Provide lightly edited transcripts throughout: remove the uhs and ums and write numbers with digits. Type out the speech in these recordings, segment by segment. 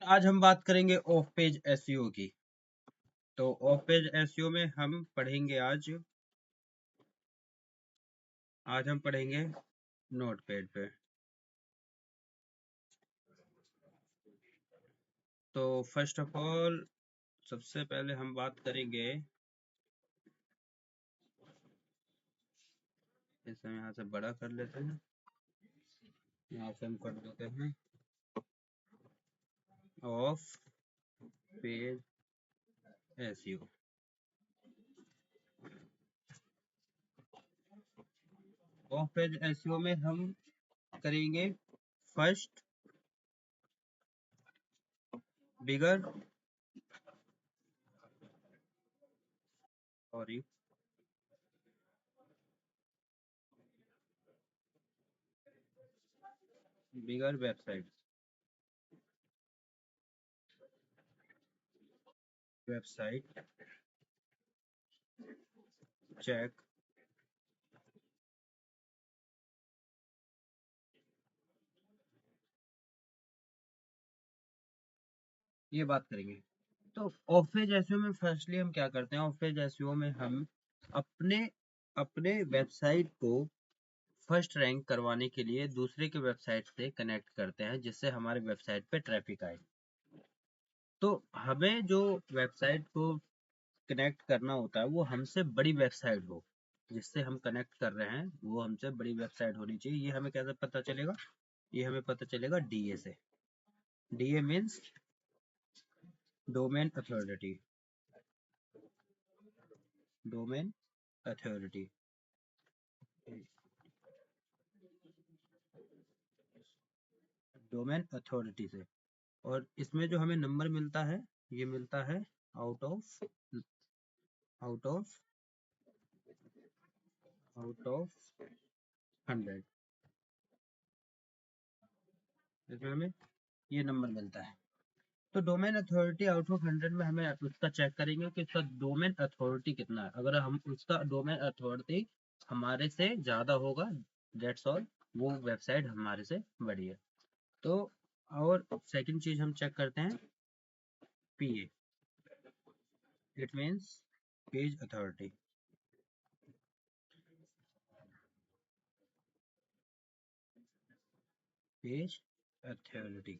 आज हम बात करेंगे ऑफ पेज एसईओ की। तो ऑफ पेज एसईओ में हम पढ़ेंगे आज हम पढ़ेंगे नोटपैड पे। तो फर्स्ट ऑफ ऑल सबसे पहले हम बात करेंगे, इसे हम यहाँ से बड़ा कर लेते हैं, यहाँ से हम कर देते हैं of page SEO. Of page SEO में हम करेंगे फर्स्ट बिगर सॉरी बिगर वेबसाइट वेबसाइट चेक ये बात करेंगे। तो ऑफ पेज एसईओ में फर्स्टली हम क्या करते हैं, ऑफ पेज एसईओ में हम अपने अपने वेबसाइट को फर्स्ट रैंक करवाने के लिए दूसरे के वेबसाइट से कनेक्ट करते हैं, जिससे हमारे वेबसाइट पे ट्रैफिक आए। तो हमें जो वेबसाइट को कनेक्ट करना होता है वो हमसे बड़ी वेबसाइट हो, जिससे हम कनेक्ट कर रहे हैं वो हमसे बड़ी वेबसाइट होनी चाहिए। ये हमें कैसे पता चलेगा? ये हमें पता चलेगा डीए से। DA means domain authority. Domain authority domain authority से। और इसमें जो हमें नंबर मिलता है, ये मिलता है out of out of out of 100। इसमें हमें ये नंबर मिलता है। तो डोमेन अथॉरिटी आउट ऑफ 100 में हमें उसका चेक करेंगे कि उसका डोमेन अथॉरिटी कितना है। अगर हम उसका डोमेन अथॉरिटी हमारे से ज़्यादा होगा, दैट्स ऑल, वो वेबसाइट हमारे से बड़ी है। तो और सेकंड चीज़ हम चेक करते हैं PA, it means page authority. Page authority,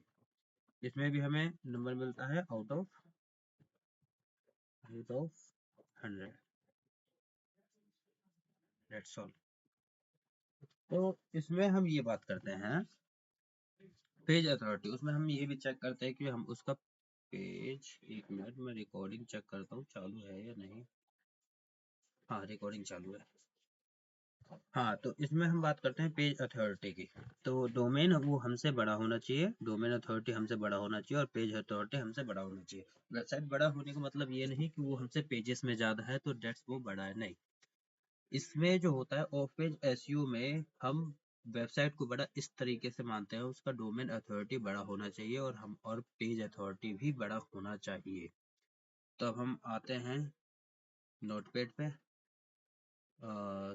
इसमें भी हमें नंबर मिलता है आउट ऑफ 100, दैट्स ऑल। तो इसमें हम ये बात करते हैं पेज अथॉरिटी, उसमें हम ये भी चेक करते हैं कि हम उसका पेज, एक मिनट में रिकॉर्डिंग चेक करता हूँ चालू है या नहीं। हाँ, रिकॉर्डिंग चालू है। हाँ, तो इसमें हम बात करते हैं पेज अथॉरिटी की। तो डोमेन वो हमसे बड़ा होना चाहिए, डोमेन अथॉरिटी हमसे बड़ा होना चाहिए और पेज अथॉरिटी हमसे बड़ा होना चाहिए। वेबसाइट बड़ा होने का मतलब ये नहीं कि वो हमसे पेजेस में ज़्यादा है तो डेट्स वो बड़ा है, नहीं। इसमें जो होता है ऑफ पेज एसईओ में हम वेबसाइट को बड़ा इस तरीके से मानते हैं, उसका डोमेन अथॉरिटी बड़ा होना चाहिए और पेज अथॉरिटी भी बड़ा होना चाहिए। तो अब हम आते हैं नोटपैड पे,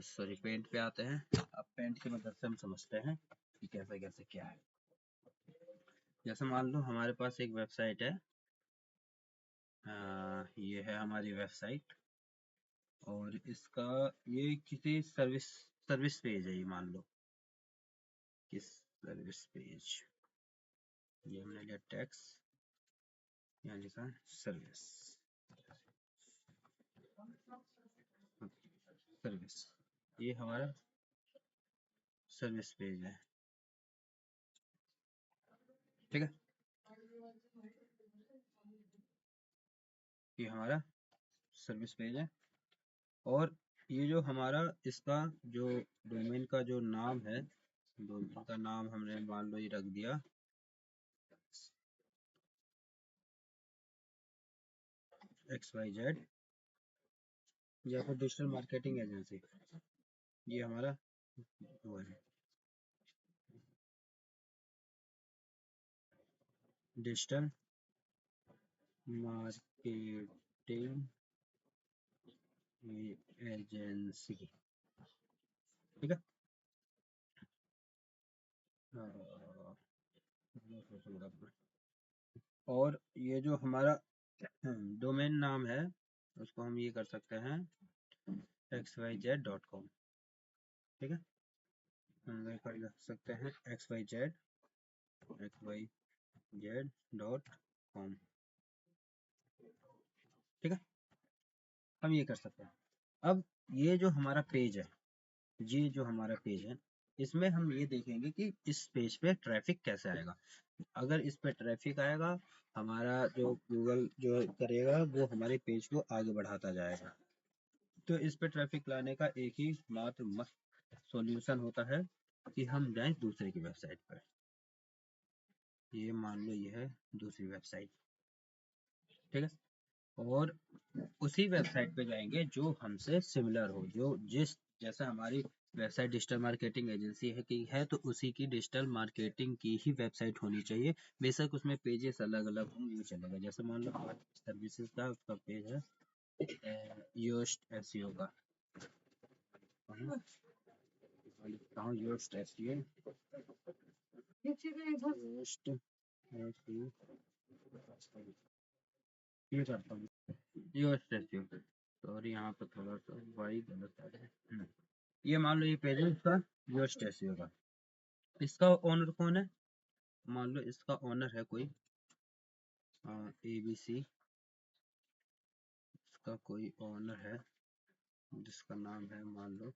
सॉरी पेंट पे आते हैं। अब पेंट की मदद से हम समझते हैं कि कैसे कैसे क्या है। जैसे मान लो हमारे पास एक वेबसाइट है, ये है हमारी वेबसाइट और इसका ये किसी सर्विस सर्विस पेज है, ये मान लो किस सर्विस पेज। ये हमने लिया टैक्स, यहाँ लिखा सर्विस सर्विस, ये हमारा सर्विस पेज है, ठीक है। ये हमारा सर्विस पेज है और ये जो हमारा इसका जो डोमेन का जो नाम है, डोमेन का नाम हमने मान लो ये रख दिया XYZ या फिर डिजिटल मार्केटिंग एजेंसी। ये हमारा वो है डिजिटल मार्केटिंग एजेंसी, ठीक है। और ये जो हमारा डोमेन नाम है उसको हम ये कर सकते हैं xyz.com। ठीक है, हम कर सकते हैं xyz.com। ठीक है, हम ये कर सकते हैं। अब ये जो हमारा पेज है, ये जो हमारा पेज है, इसमें हम ये देखेंगे कि इस पेज पे ट्रैफिक कैसे आएगा। अगर इस पे ट्रैफिक आएगा, हमारा जो गूगल जो करेगा वो हमारे पेज को आगे बढ़ाता जाएगा। तो इस पे ट्रैफिक लाने का एक ही मात्र मस्त सॉल्यूशन होता है कि हम जाएं दूसरे की वेबसाइट पर। ये मान लो ये है दूसरी वेबसाइट, ठीक है, और उसी वेबसाइट पे जाएंगे जो हमसे सिमिलर हो, जो जैसे हमारी वेबसाइट डिजिटल मार्केटिंग एजेंसी है कि है, तो उसी की डिजिटल मार्केटिंग की ही वेबसाइट होनी चाहिए। बेशक उसमें पेजेस अलग अलग हों, ये चलेगा। जैसे मान लो सर्विसेज का उसका पेज है योस्ट एसईओ का, लिखता हूँ योस्ट एसईओ, योस्ट एसईओ, ये करता हूँ योस्ट एसईओ। सॉरी, यहाँ पर थोड़ा सा वाई गलत आ रहा है। ये मान लो ये पेज है इसका योस्ट एसईओ का। इसका ओनर कौन है? मान लो इसका ओनर है कोई ABC, इसका कोई ओनर है जिसका नाम है मान लो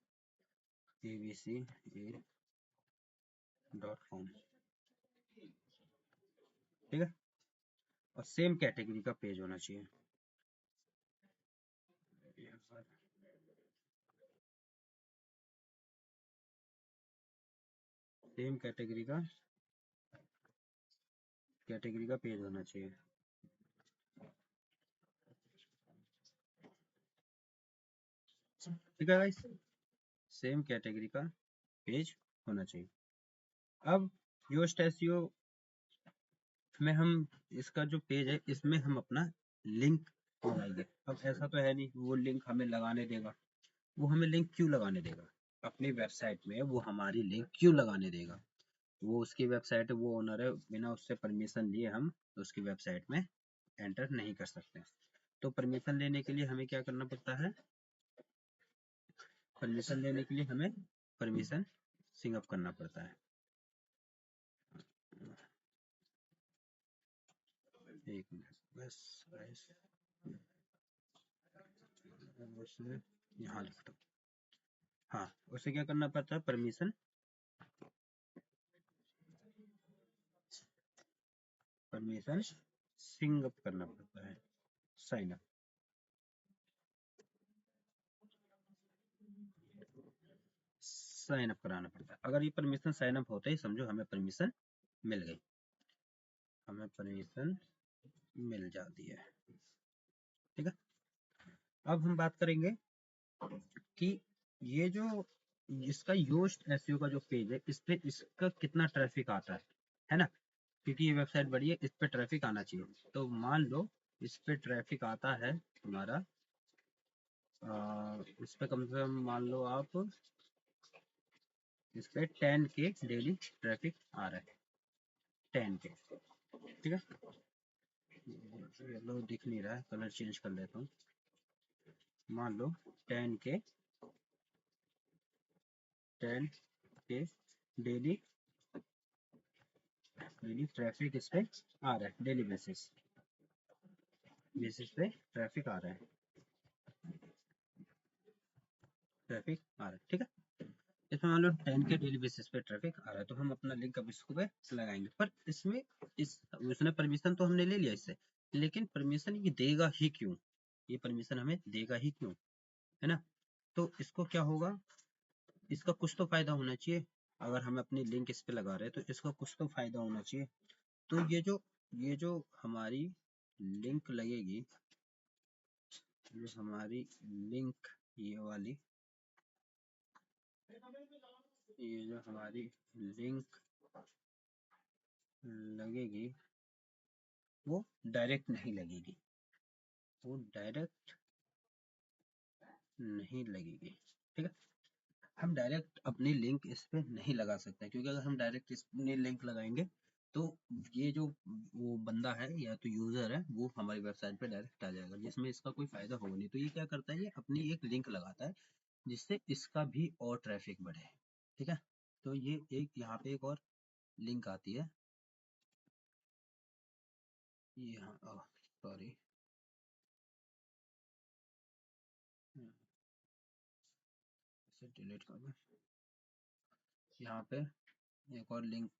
abca.com। ठीक है, और सेम कैटेगरी का पेज होना चाहिए। सेम कैटेगरी का पेज होना चाहिए। ठीक है गाइस, सेम कैटेगरी का पेज होना चाहिए। अब योस्ट एसईओ में हम इसका जो पेज है इसमें हम अपना लिंक लगाएंगे। अब ऐसा तो है नहीं वो लिंक हमें लगाने देगा। वो हमें लिंक क्यों लगाने देगा? अपनी वेबसाइट में वो हमारी लिंक क्यों लगाने देगा? वो उसकी वेबसाइट है, वो ओनर है, बिना उससे परमिशन लिए हम उसकी वेबसाइट में एंटर नहीं कर सकते। तो परमिशन लेने के लिए हमें क्या करना पड़ता है? परमिशन लेने के लिए हमें परमिशन सिंग अप करना पड़ता है। एक मिनट बस, यहाँ लिखता हूँ। हाँ, उसे क्या करना पड़ता है? परमिशन सिंग अप करना पड़ता है, साइन अप। साइन अप कराना पड़ता है। अगर ये परमिशन साइन अप होते ही समझो हमें परमिशन मिल गई, हमें परमिशन मिल जाती है। ठीक है, अब हम बात करेंगे कि ये जो इसका योस्ट एसईओ का जो पेज है इस पे इसका कितना ट्रैफिक आता है ना, क्योंकि ये वेबसाइट बड़ी है, इस पे ट्रैफिक आना चाहिए। तो मान लो इस पे ट्रैफिक आता है हमारा इस पे कम से कम मान लो आप इस पे 10K डेली ट्रैफिक आ रहा है, 10K। ठीक है, येलो दिख नहीं रहा है, कलर चेंज कर लेता हूँ। मान लो 10K डेली ट्रैफिक इस पे आ रहा है, डेली बेसिस पे ट्रैफिक आ रहा है, ठीक है। इसमें मान लो 10K डेली बेसिस पे ट्रैफिक आ रहा है, तो हम अपना लिंक अब इसको पे लगाएंगे। पर इसमें उसने परमिशन तो हमने ले लिया इससे, लेकिन परमिशन ये देगा ही क्यों? ये परमिशन हमें देगा ही क्यों, है ना? तो इसको क्या होगा, इसका कुछ तो फायदा होना चाहिए। अगर हम अपनी लिंक इस पे लगा रहे हैं तो इसका कुछ तो फायदा होना चाहिए। तो ये जो हमारी लिंक लगेगी, जो हमारी लिंक ये वाली, ये जो हमारी लिंक लगेगी वो डायरेक्ट नहीं लगेगी, वो डायरेक्ट नहीं लगेगी। ठीक है, हम डायरेक्ट अपनी लिंक इस पे नहीं लगा सकते, क्योंकि अगर हम डायरेक्ट अपनी लिंक लगाएंगे तो ये जो वो बंदा है या तो यूजर है वो हमारी वेबसाइट पे डायरेक्ट आ जाएगा, जिसमें इसका कोई फायदा होगा नहीं। तो ये क्या करता है, ये अपनी एक लिंक लगाता है जिससे इसका भी और ट्रैफिक बढ़े। ठीक है, तो ये एक यहाँ पे एक और लिंक आती है, ये हाँ सॉरी, इसे डिलीट कर दो। यहाँ पे एक और लिंक,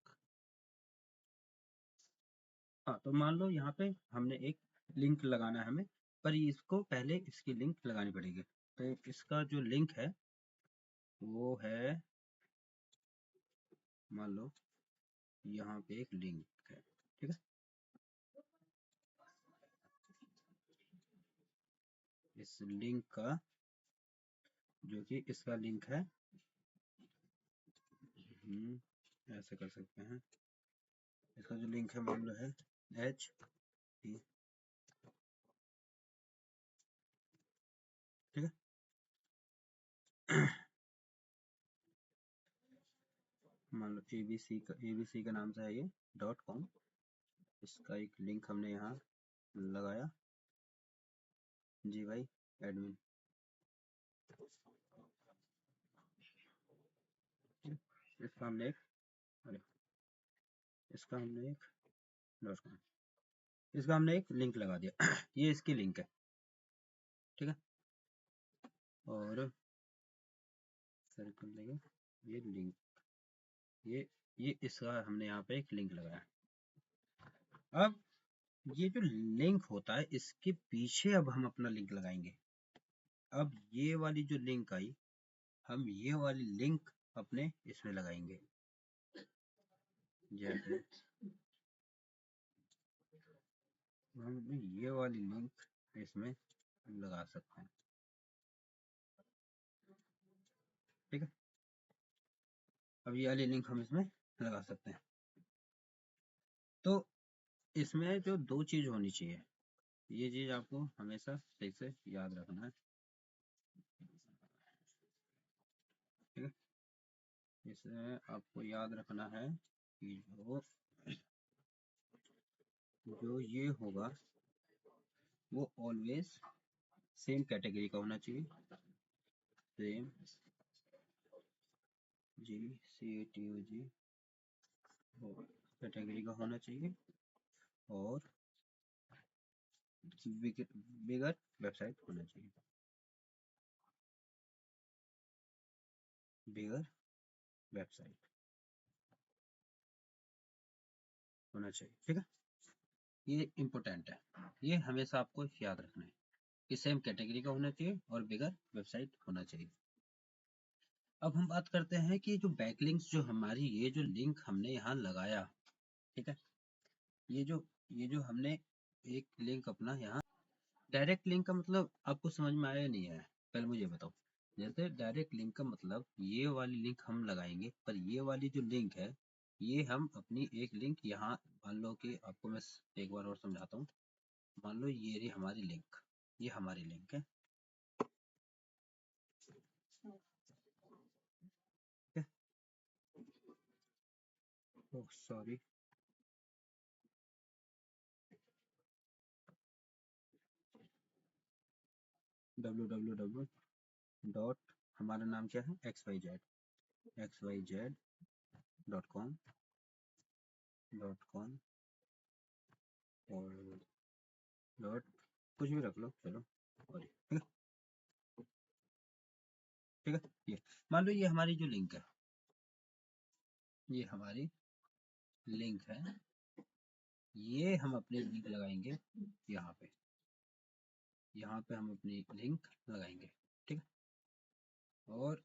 हाँ तो मान लो यहाँ पे हमने एक लिंक लगाना है हमें, पर इसको पहले इसकी लिंक लगानी पड़ेगी। तो इसका जो लिंक है वो है, मान लो यहाँ पे एक लिंक है, ठीक है, इस लिंक का जो कि इसका लिंक है, ऐसे कर सकते हैं, इसका जो लिंक है मान लो है HT, ठीक है। मान लो ABC का नाम से है ये .com, इसका एक लिंक हमने यहाँ लगाया, जी भाई एडमिन, इसका हमने एक, अरे इसका हमने एक .com, इसका हमने एक लिंक लगा दिया। ये इसकी लिंक है, ठीक है, और सर्कल लेंगे, ये लिंक, ये इसका हमने यहाँ पे एक लिंक लगाया। अब ये जो लिंक होता है इसके पीछे अब हम अपना लिंक लगाएंगे। अब ये वाली जो लिंक आई, हम ये वाली लिंक अपने इसमें लगाएंगे, जैसे हम ये वाली लिंक इसमें लगा सकते हैं, ठीक है। अब ये वाली लिंक हम इसमें लगा सकते हैं। तो इसमें जो दो चीज होनी चाहिए, ये चीज आपको हमेशा सही से याद रखना है, ठीक है। इसमें आपको याद रखना है कि जो ये होगा वो ऑलवेज सेम कैटेगरी का होना चाहिए, सेम GCATOG कैटेगरी का होना चाहिए, और बिगर वेबसाइट होना चाहिए, बिगर वेबसाइट होना चाहिए, ठीक है। ये इम्पोर्टेंट है, ये हमेशा आपको याद रखना है कि सेम कैटेगरी का होना चाहिए और बिगर वेबसाइट होना चाहिए। अब हम बात करते हैं कि जो बैकलिंक्स, जो हमारी ये जो लिंक हमने यहाँ लगाया, ठीक है, ये जो हमने एक लिंक अपना यहाँ, डायरेक्ट लिंक का मतलब आपको समझ में आया नहीं है, पहले मुझे बताओ। जैसे डायरेक्ट लिंक का मतलब ये वाली लिंक हम लगाएंगे, पर ये वाली जो लिंक है ये हम अपनी एक लिंक यहाँ, मान लो कि आपको मैं एक बार और समझाता हूँ। मान लो ये रही हमारी लिंक, ये हमारी लिंक है, ठीक है। ओह सॉरी, www डॉट, हमारा नाम क्या है, xyz.com और डॉट कुछ भी रख लो, चलो, और ठीक है, ठीक है। ये मान लो ये हमारी जो लिंक है, ये हमारी लिंक है, ये हम अपनी लिंक लगाएंगे यहाँ पे, यहाँ पे हम अपनी लिंक लगाएंगे, ठीक है। और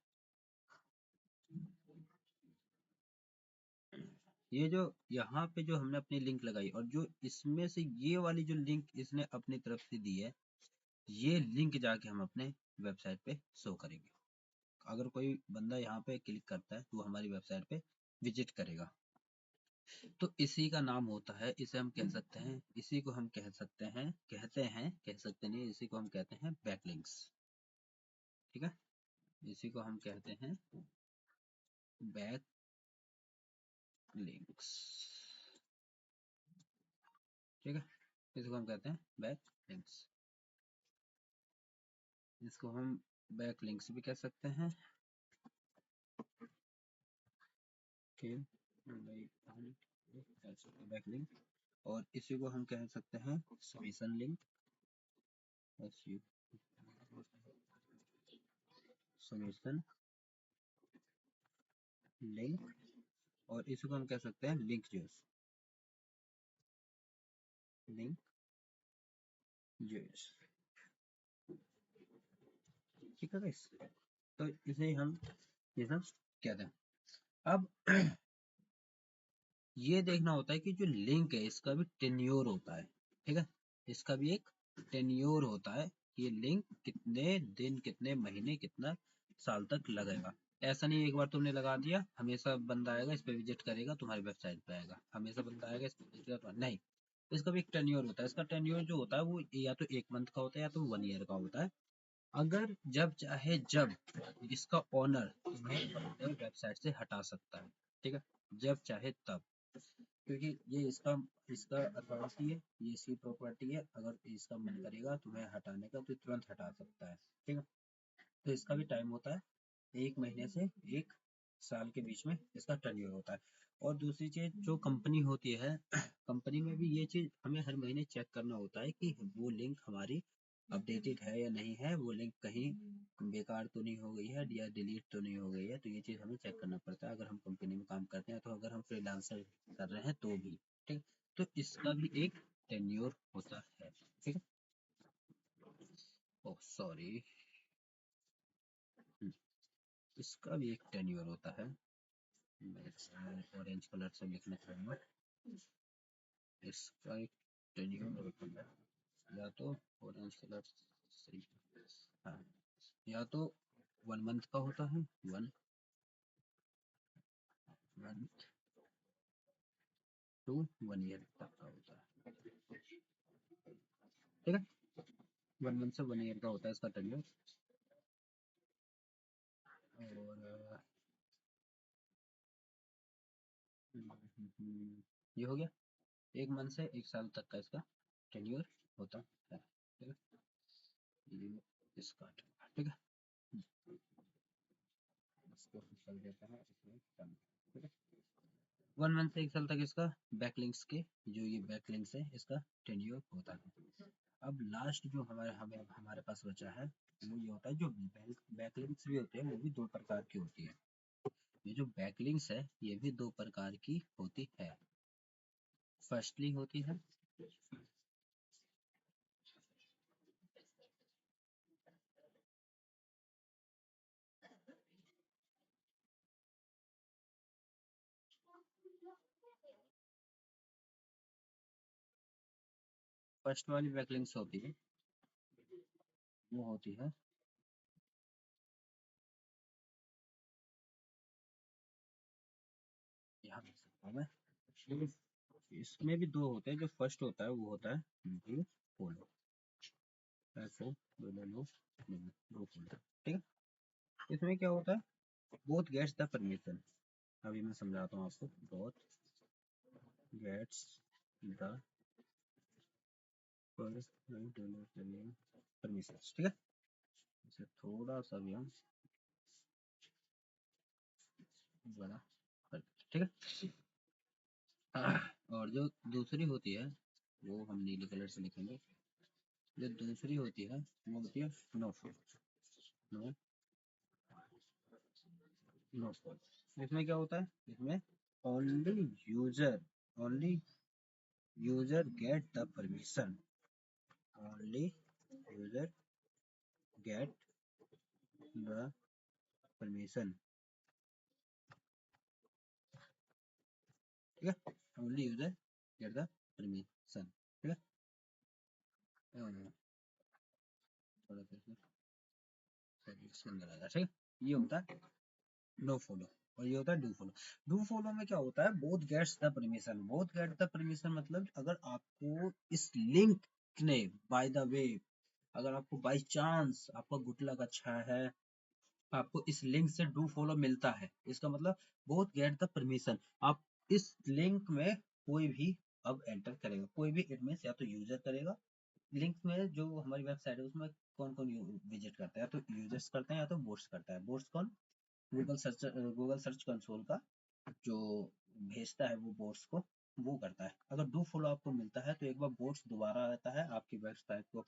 ये जो यहाँ पे जो हमने अपनी लिंक लगाई, और जो इसमें से ये वाली जो लिंक इसने अपनी तरफ से दी है, ये लिंक जाके हम अपने वेबसाइट पे शो करेंगे। अगर कोई बंदा यहाँ पे क्लिक करता है तो हमारी वेबसाइट पे विजिट करेगा। तो इसी का नाम होता है, इसे हम कह सकते हैं, इसी को हम कह सकते हैं, कह सकते नहीं, इसी को हम कहते हैं बैकलिंक्स, ठीक है। इसी को हम कहते हैं बैकलिंक्स। ठीक है, इसको हम कहते हैं बैक लिंक्स। इसको हम बैक लिंक्स भी कह सकते हैं। बैक लिंक, और इसी को हम कह सकते हैं सबमिशन लिंक। सबमिशन लिंक, और इसी को हम कह सकते हैं लिंक ज्यूस। लिंक ज्यूस, ठीक है गाइस। तो इसे हम ये सब कहते हैं। अब ये देखना होता है कि जो लिंक है इसका भी टेन्योर होता है, ठीक है, इसका भी एक टेन्योर होता है। ये लिंक कितने दिन, कितने महीने, कितना साल तक लगेगा। ऐसा नहीं एक बार तुमने लगा दिया हमेशा बंदा आएगा इस पे विजिट करेगा तुम्हारी वेबसाइट पे आएगा, हमेशा बंदा आएगा इस पे विजिट करेगा नहीं, इसका भी एक टेन्योर होता है। इसका टेन्योर जो होता है वो या तो 1 मंथ का होता है या तो 1 ईयर का होता है। अगर जब चाहे जब इसका ओनर तुम्हें अपने वेबसाइट से हटा सकता है, ठीक है, जब चाहे तब, क्योंकि ये इसका इसका अथॉरिटी है, ये इसकी प्रॉपर्टी है। अगर इसका मन करेगा तुम्हें हटाने का तो तुरंत हटा सकता है, ठीक है। तो इसका भी टाइम होता है 1 महीने से 1 साल के बीच में इसका टेन्योर होता है। और दूसरी चीज जो कंपनी होती है कंपनी में भी ये चीज हमें हर महीने चेक करना होता है कि वो लिंक हमारी अपडेटेड है या नहीं है, वो लिंक कहीं बेकार तो नहीं हो गई है या डिलीट तो नहीं हो गई है। तो ये चीज हमें चेक करना पड़ता है अगर हम कंपनी में काम करते हैं, तो अगर हम फ्रीलांसर कर रहे हैं तो भी, ठीक। तो इसका भी एक टेन्योर होता है, ठीक है। ओह सॉरी, इसका भी एक टेन्योर होता है। मैं ऑरेंज कलर से लिखना चाहूँगा। इसका एक टेन्योर होता है, या तो ऑरेंज कलर से, हाँ, या तो 1 मंथ का होता है, 1 मंथ टू 1 ईयर तक का होता है, ठीक है। 1 मंथ से 1 ईयर का होता है इसका टेन्योर। और ये हो गया 1 मंथ से 1 साल तक का इसका टेन्योर होता है, ठीक है। ये इसका, ठीक है, इसको कर देते हैं इसमें कम, ठीक है। 1 मंथ से 1 साल तक इसका बैकलिंक्स के, जो ये बैकलिंक्स है इसका टेन्योर होता है। अब लास्ट जो हमारे पास बचा है वो ये होता है, जो बैकलिंक्स भी होते हैं वो भी 2 प्रकार की होती है। ये जो बैकलिंक्स है ये भी 2 प्रकार की होती है। फर्स्टली होती है, फर्स्ट वाली बैकलिंक्स होती है वो होती है, यहाँ लिख सकता हूँ मैं। इसमें भी 2 होते हैं। जो फर्स्ट होता है वो होता है डू फॉलो, डू फॉलो, ठीक है। इसमें क्या होता है, बोथ गेट्स द परमिशन। अभी मैं समझाता हूँ आपको। बोथ गेट्स द परमिशन, ठीक है। इसे थोड़ा सा भी हम बड़ा कर, ठीक है। और जो दूसरी होती है वो हम नीले कलर से लिखेंगे। जो दूसरी होती है वो होती है no fault, no no fault. इसमें क्या होता है, इसमें only user only user get the permission, only user get the permission, ठीक है। Only user get the permission, ठीक है। थोड़ा सा इसके अंदर आ जाए, ठीक है। ये होता है नो फॉलो और ये होता है डू फॉलो। डू फॉलो में क्या होता है, both gets the permission. Both get the permission मतलब अगर आपको इस लिंक ने बाय द वे, अगर आपको बाय चांस आपका गुड लक अच्छा है, आपको इस लिंक से डू फॉलो मिलता है, इसका मतलब बोथ गेट द परमिशन। आप इस लिंक में कोई भी अब एंटर करेगा, कोई भी इट मीन्स या तो यूजर करेगा, लिंक में जो हमारी वेबसाइट है उसमें कौन कौन विजिट करता है, तो यूजर्स करते हैं या तो बोट्स करता है। बोट्स कौन, गूगल सर्च कंसोल का जो भेजता है वो बोट्स को वो करता है। अगर डू फॉलो आपको मिलता है तो एक बार बोट्स दोबारा आता है आपकी वेबसाइट को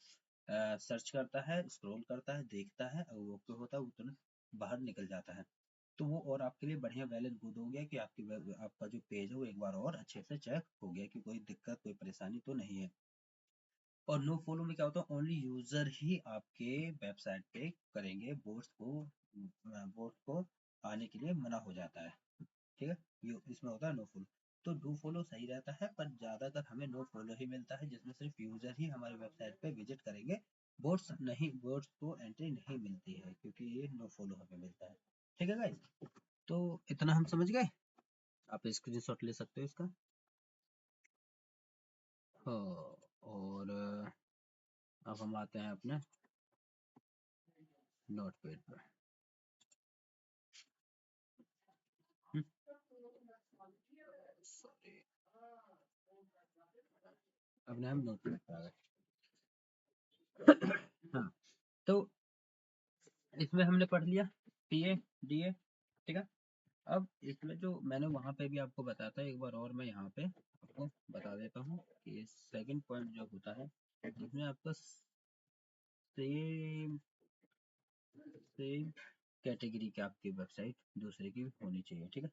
सर्च करता है, स्क्रॉल करता है, देखता है, और वो ओके होता है, वो तुरंत बाहर निकल जाता है। तो वो और आपके लिए बढ़िया वेल एंड गुड हो गया कि आपका जो पेज है वो एक बार और अच्छे से चेक हो गया कि कोई दिक्कत कोई परेशानी तो नहीं है। और नो फॉलो में क्या होता है, ओनली यूजर ही आपके वेबसाइट पे करेंगे, बोट्स को आने के लिए मना हो जाता है। ठीक है, ये इसमें होता है नो फॉलो। तो डू फॉलो सही रहता है, पर ज्यादातर हमें नो फॉलो ही मिलता है जिसमें सिर्फ यूजर ही हमारे वेबसाइट पे विजिट करेंगे, बोट्स नहीं, बोट्स को एंट्री नहीं मिलती है क्योंकि ये नो फॉलो हमें मिलता है। ठीक है गाइस, तो इतना हम समझ गए, आप स्क्रीनशॉट ले सकते हो इसका। हाँ, और अब हम आते हैं अपने नोट पैड पर। सॉरी, अपने हम नोट पैड पर आ गए। हाँ, तो इसमें हमने पढ़ लिया पीए डीए। ठीक है, अब इसमें जो मैंने वहां पे भी आपको बताया था, एक बार और मैं यहाँ पे आपको बता देता हूँ कि सेकंड पॉइंट जो होता है इसमें आपका सेम सेम कैटेगरी की आपकी वेबसाइट दूसरे की होनी चाहिए। ठीक है,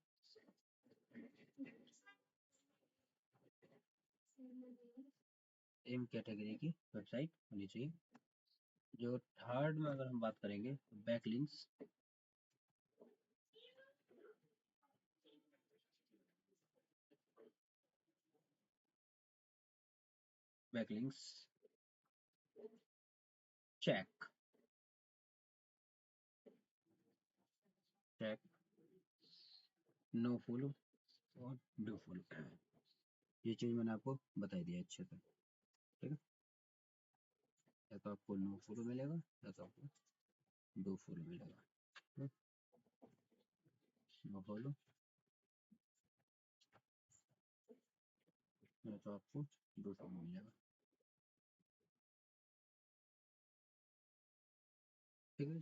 सेम कैटेगरी की वेबसाइट होनी चाहिए। जो थर्ड में अगर हम बात करेंगे तो backlinks, backlinks check, check, no follow और डू फॉलो, ये चीज मैंने आपको बता दिया अच्छे से। ठीक है, या तो आपको नो फॉलो मिलेगा या तो आपको डू फॉलो मिलेगा। नो फॉलो या तो आपको डू फॉलो मिलेगा। ठीक है,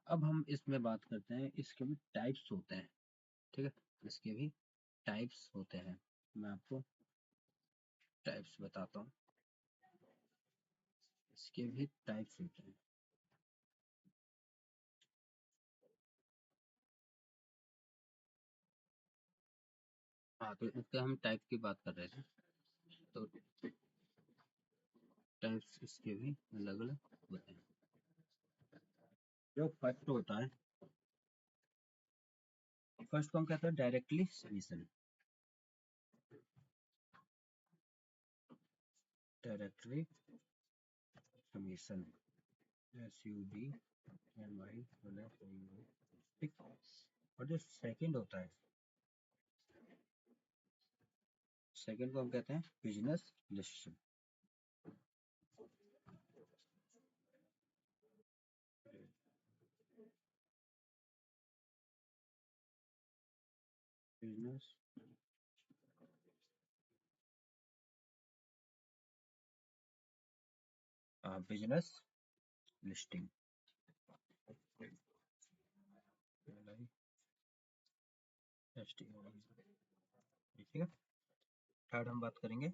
अब हम इसमें बात करते हैं, इसके भी टाइप्स होते हैं। ठीक है, इसके भी टाइप्स होते हैं, मैं आपको टाइप्स बताता हूँ, इसके भी टाइप्स होते हैं। हाँ, तो इसके हम टाइप की बात कर रहे थे, तो टाइप्स इसके भी अलग अलग होते हैं। जो फर्स्ट होता है, फर्स्ट को हम कहते हैं directly submission, directly submission, SUBMI। ठीक, और जो सेकंड होता है, सेकंड को हम कहते हैं business list, business business listing. ठीक है, थर्ड हम बात करेंगे,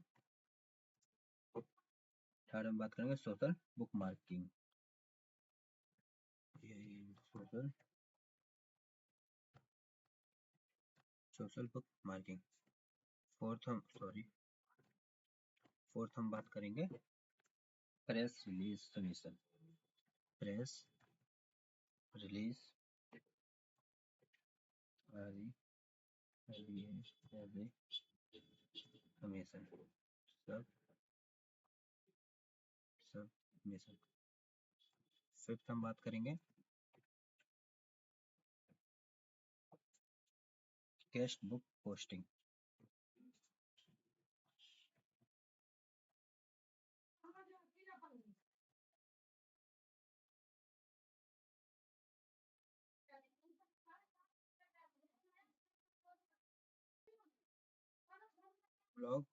थर्ड हम बात करेंगे social book marking, social social book marking. Fourth हम बात करेंगे press release submission, press release submission, सब सबमिशन। फिफ्थ हम बात करेंगे गेस्ट बुक पोस्टिंग, ब्लॉग